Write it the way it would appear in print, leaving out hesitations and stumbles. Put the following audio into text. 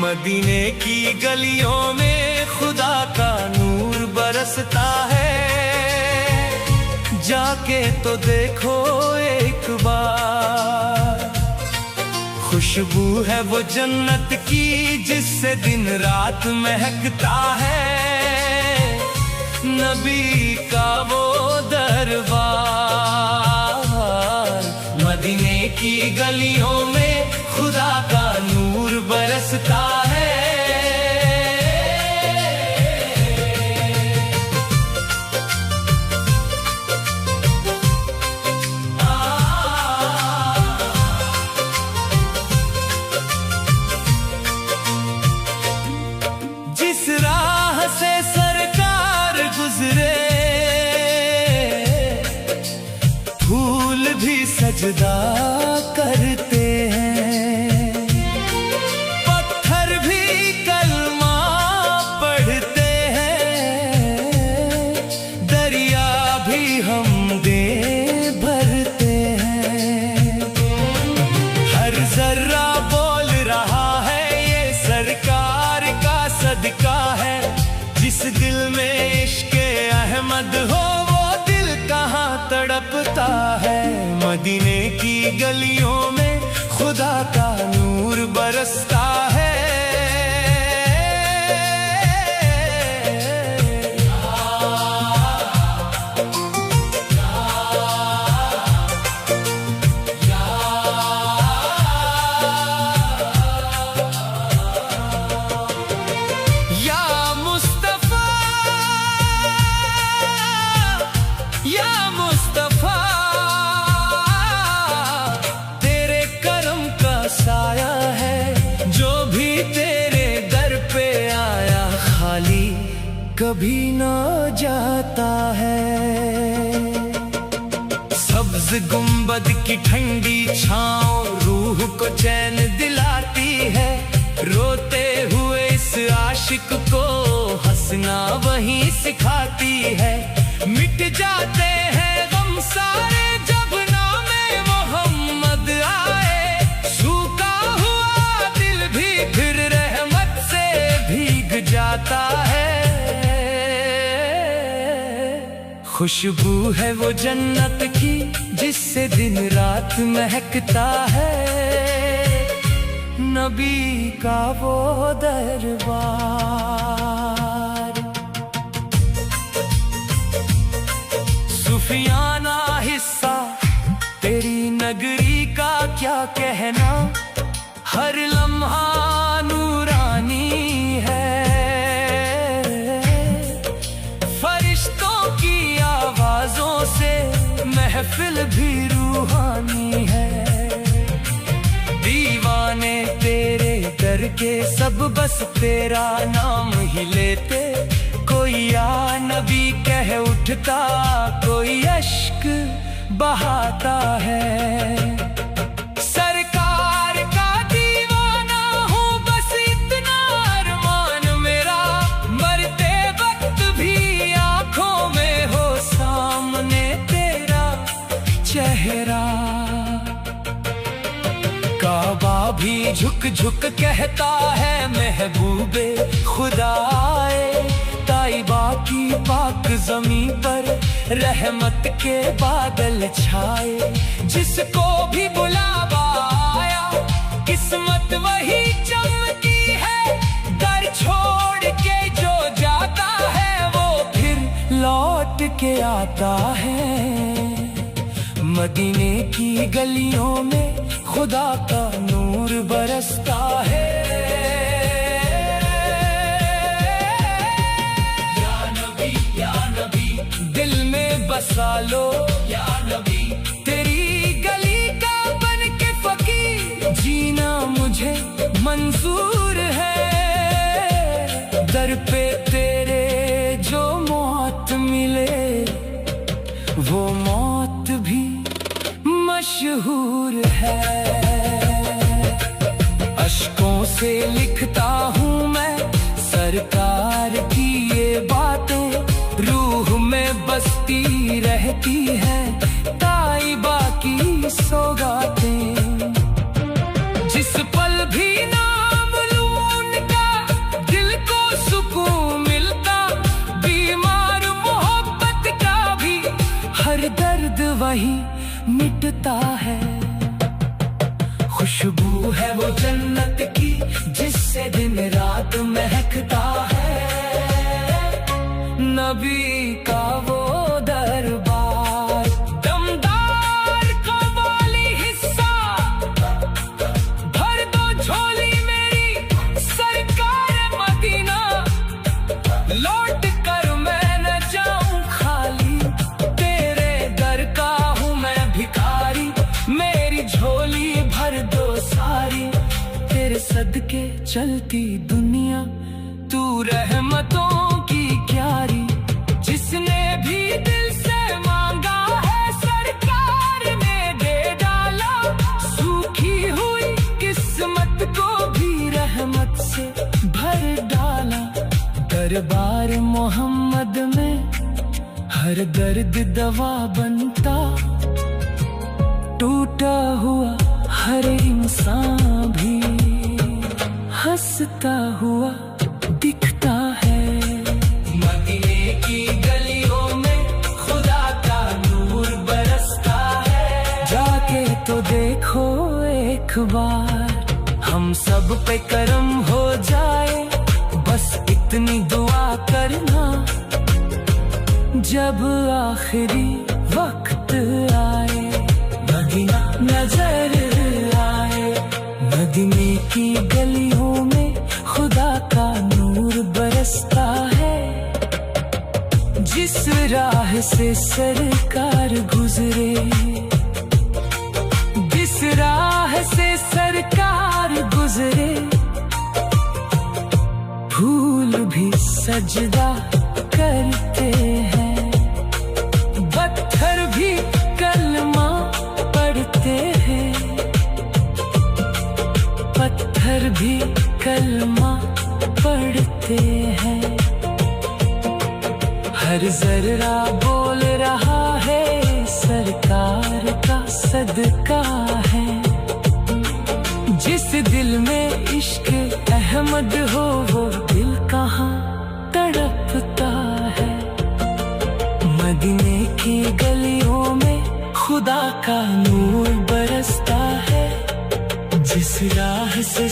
मदीने की गलियों में खुदा का नूर बरसता है, जाके तो देखो एक बार। खुशबू है वो जन्नत की जिससे दिन रात महकता है, नबी का वो दरबार। मदीने की गलियों में खुदा का नूर बरसता है। जिस राह से सरकार गुजरे, फूल भी सजदा करते हैं, पत्थर भी कलमा पढ़ते हैं, दरिया भी हमदे भरते हैं। हर जर्रा बोल रहा है ये सरकार का सदका है। जिस दिल में इश्क़े अहमद हो वो दिल कहाँ तड़पता है। मदीने की गलियों में खुदा का नूर बरसता है। साया है जो भी तेरे दर पे आया, खाली कभी ना जाता है। सब्ज गुंबद की ठंडी छाँव रूह को चैन दिलाती है, रोते हुए इस आशिक को हंसना वहीं सिखाती है। मिट जाते हैं गम सारे जब नामे मोहम्मद आए, फिर रहमत से भीग जाता है। खुशबू है वो जन्नत की जिससे दिन रात महकता है, नबी का वो दरबार। सुफियाना हिस्सा तेरी नगरी का क्या कहना, हर लम्हा नूरानी है। फरिश्तों की आवाजों से महफिल भी रूहानी है। दीवाने तेरे दर के सब बस तेरा नाम ही लेते, कोई या नबी कह उठता, कोई अश्क बहाता है। चेहरा काबा भी झुक झुक कहता है, महबूबे खुदा आए। ताइबा की पाक जमीन पर रहमत के बादल छाए। जिसको भी बुलावा आया किस्मत वही चमकी है, दर छोड़ के जो जाता है वो फिर लौट के आता है। मदीने की गलियों में खुदा का नूर बरसता है। या नबी दिल में बसा लो या नबी, तेरी गली का बन के फकीर जीना मुझे मंजूर है। दर पे तेरे जो मौत मिले वो मौत भी मशहूर है। अश्कों से लिखता हूँ मैं सरकार की ये बातें, रूह में बसती रहती है ताइबा की सौगातें। जिस पल भी नाम लूं ही मिटता है। खुशबू है वो जन्नत की जिससे दिन रात महकता है। नबी का वो दरबार दमदार कव्वाली हिस्सा, भर दो झोली मेरी सरकार मदीना, लौट कर मैं न जाऊं खाली, तेरे दर का हूँ मैं भिखारी, मेरी झोली भर दो सारी, तेरे सदके चलती दुनिया, तू रहमतों की क्यारी। जिसने भी दिल से मांगा है सरकार ने दे डाला, सूखी हुई किस्मत को भी रहमत से भर डाला। दरबार मोहम्मद में हर दर्द दवा बनता, टूटा हुआ हर इंसान भी हंसता हुआ दिखता है। मदीने की गलियों में खुदा का नूर बरसता है, जाके तो देखो एक बार, हम सब पे करम हो जाए, बस इतनी दुआ करना, जब आखिरी वक्त आए मदीना नजर आए। मदीने की गलियों में खुदा का नूर बरसता है, जिस राह से सरकार गुजरे, जिस राह से सरकार गुजरे, फूल भी सजदा करते हैं, पत्थर भी कलमा पढ़ते हैं, पत्थर भी कलमा पढ़ते हैं। हर जर्रा बोल रहा है सरकार का सदका है, जिस दिल में इश्क अहमद हो वो दिल कहाँ तड़पता है। मदीने की गलियों में खुदा का नूर बरसता है, जिस राह से